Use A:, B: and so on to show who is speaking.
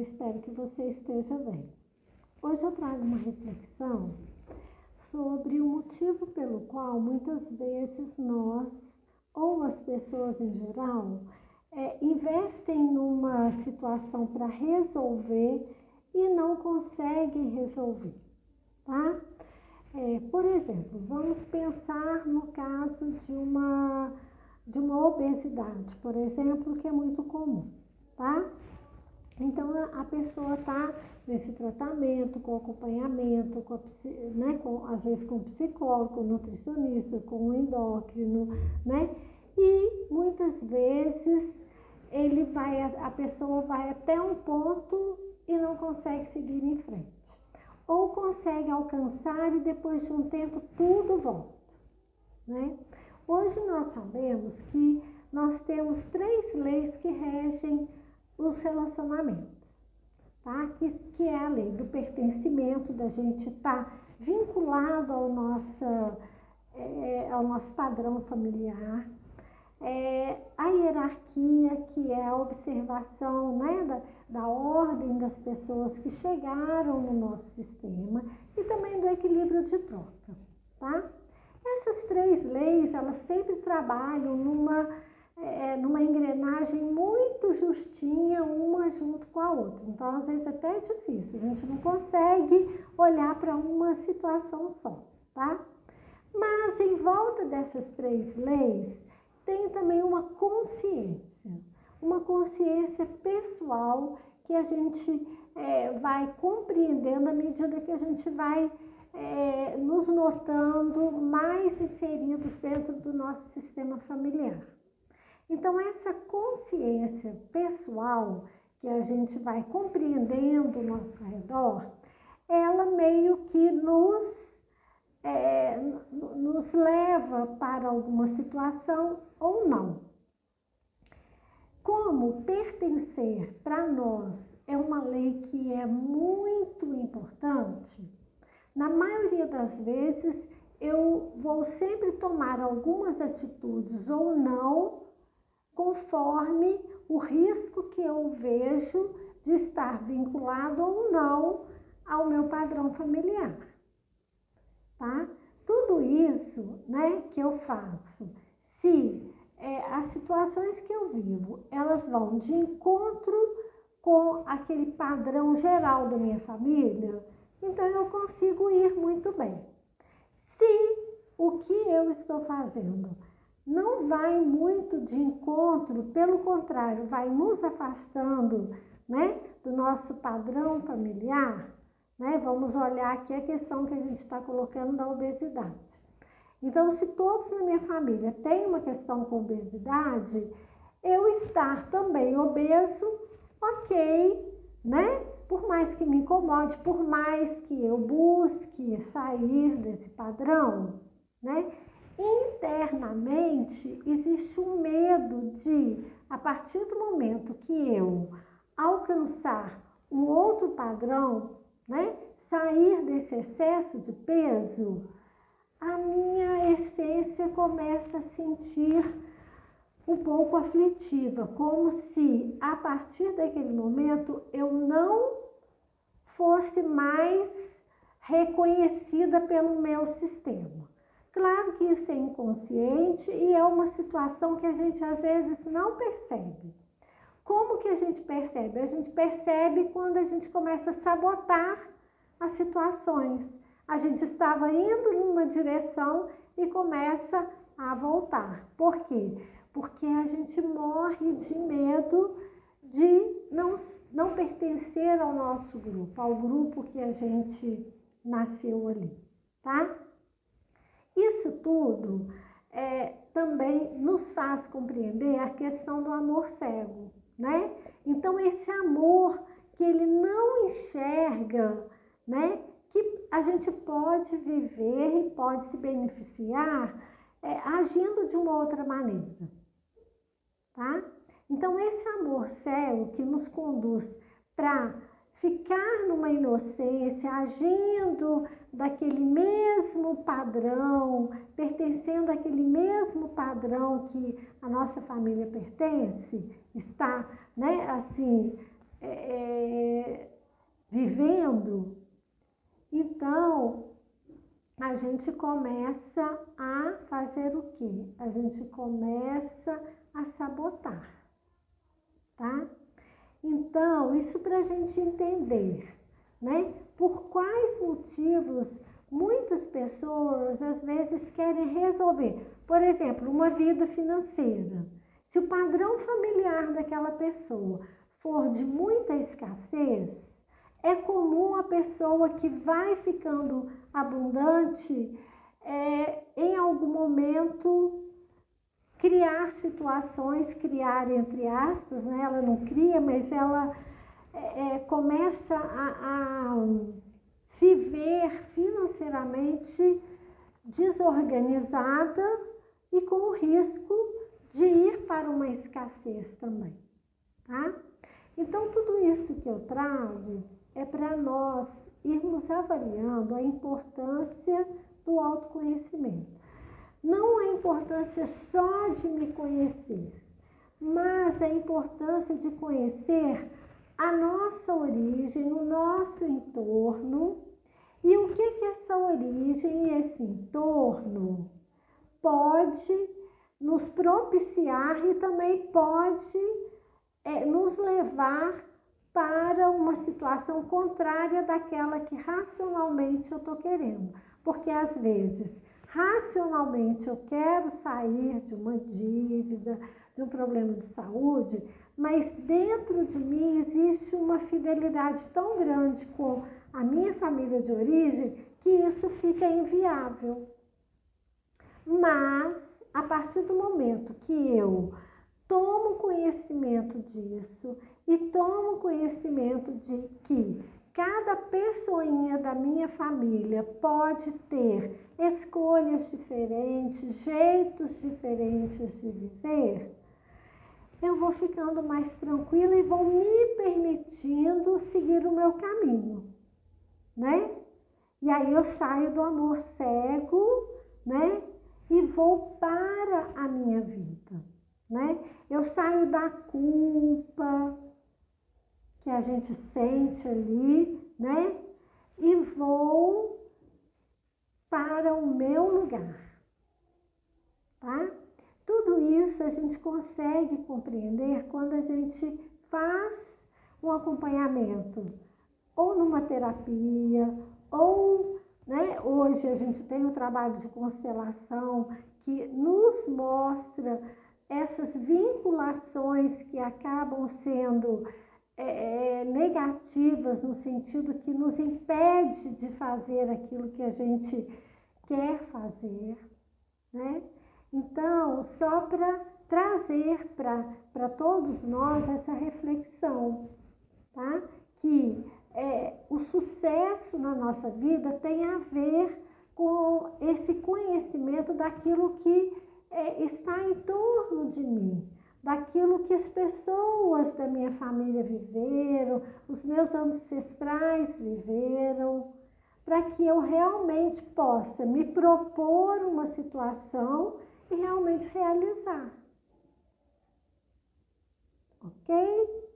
A: espero que você esteja bem. Hoje eu trago uma reflexão sobre o motivo pelo qual muitas vezes nós, ou as pessoas em geral, investem numa situação para resolver e não conseguem resolver, tá? Por exemplo, vamos pensar no caso de uma obesidade, por exemplo, que é muito comum, tá? Então, a pessoa está nesse tratamento, com acompanhamento, às vezes com psicólogo, com nutricionista, com endócrino, né? E muitas vezes a pessoa vai até um ponto e não consegue seguir em frente. Ou consegue alcançar e depois de um tempo tudo volta, né? Hoje nós sabemos que nós temos 3 leis que regem os relacionamentos, tá? Que é a lei do pertencimento, da gente estar vinculado ao nosso padrão familiar, a hierarquia, que é a observação, né, da ordem das pessoas que chegaram no nosso sistema, e também do equilíbrio de troca, tá? Essas 3 leis, elas sempre trabalham numa engrenagem muito justinha, uma junto com a outra. Então, às vezes, até é difícil, a gente não consegue olhar para uma situação só, tá? Mas, em volta dessas 3 leis, tem também uma consciência pessoal que a gente vai compreendendo à medida que a gente vai nos notando mais inseridos dentro do nosso sistema familiar. Então, essa consciência pessoal que a gente vai compreendendo ao nosso redor, ela meio que nos leva para alguma situação ou não. Como pertencer para nós é uma lei que é muito importante, na maioria das vezes eu vou sempre tomar algumas atitudes ou não, conforme o risco que eu vejo de estar vinculado ou não ao meu padrão familiar, tá? Tudo isso, né, que eu faço, se as situações que eu vivo, elas vão de encontro com aquele padrão geral da minha família, então eu consigo ir muito bem. Se o que eu estou fazendo não vai muito de encontro, pelo contrário, vai nos afastando, né, do nosso padrão familiar, né? Vamos olhar aqui a questão que a gente está colocando da obesidade. Então, se todos na minha família têm uma questão com obesidade, eu estar também obeso, ok, né? Por mais que me incomode, por mais que eu busque sair desse padrão, né? Internamente existe um medo de, a partir do momento que eu alcançar um outro padrão, né? Sair desse excesso de peso, a minha essência começa a sentir um pouco aflitiva, como se a partir daquele momento eu não fosse mais reconhecida pelo meu sistema. Claro que isso é inconsciente e é uma situação que a gente às vezes não percebe. Como que a gente percebe? A gente percebe quando a gente começa a sabotar as situações. A gente estava indo numa direção e começa a voltar. Por quê? Porque a gente morre de medo de não pertencer ao nosso grupo, ao grupo que a gente nasceu ali, tá? Isso tudo também nos faz compreender a questão do amor cego, né? Então, esse amor que ele não enxerga, né? Que a gente pode viver e pode se beneficiar agindo de uma outra maneira, tá? Então, esse amor cego que nos conduz para ficar numa inocência, agindo daquele mesmo padrão, pertencendo àquele mesmo padrão que a nossa família pertence, está, né, assim, vivendo, então a gente começa a fazer o quê? A gente começa a sabotar, tá? Então, isso para a gente entender, né? Por quais motivos muitas pessoas às vezes querem resolver. Por exemplo, uma vida financeira. Se o padrão familiar daquela pessoa for de muita escassez, é comum a pessoa que vai ficando abundante, em algum momento, criar situações, criar entre aspas, né? Ela não cria, mas ela começa a se ver financeiramente desorganizada e com o risco de ir para uma escassez também, tá? Então, tudo isso que eu trago é para nós irmos avaliando a importância do autoconhecimento. Não a importância só de me conhecer, mas a importância de conhecer a nossa origem, o nosso entorno e o que essa origem e esse entorno pode nos propiciar e também pode nos levar para uma situação contrária daquela que racionalmente eu estou querendo. Porque às vezes, racionalmente eu quero sair de uma dívida, de um problema de saúde, mas dentro de mim existe uma fidelidade tão grande com a minha família de origem que isso fica inviável. Mas, a partir do momento que eu tomo conhecimento disso e tomo conhecimento de que cada pessoinha da minha família pode ter escolhas diferentes, jeitos diferentes de viver, eu vou ficando mais tranquila e vou me permitindo seguir o meu caminho, né? E aí eu saio do amor cego, né? E vou para a minha vida, né? Eu saio da culpa que a gente sente ali, né? E vou para o meu lugar, tá? Tudo isso a gente consegue compreender quando a gente faz um acompanhamento, ou numa terapia, ou, né, hoje a gente tem um trabalho de constelação que nos mostra essas vinculações que acabam sendo negativas, no sentido que nos impede de fazer aquilo que a gente quer fazer, né? Então, só para trazer para todos nós essa reflexão, tá? Que o sucesso na nossa vida tem a ver com esse conhecimento daquilo que está em torno de mim, daquilo que as pessoas da minha família viveram, os meus ancestrais viveram, para que eu realmente possa me propor uma situação e realmente realizar. Ok?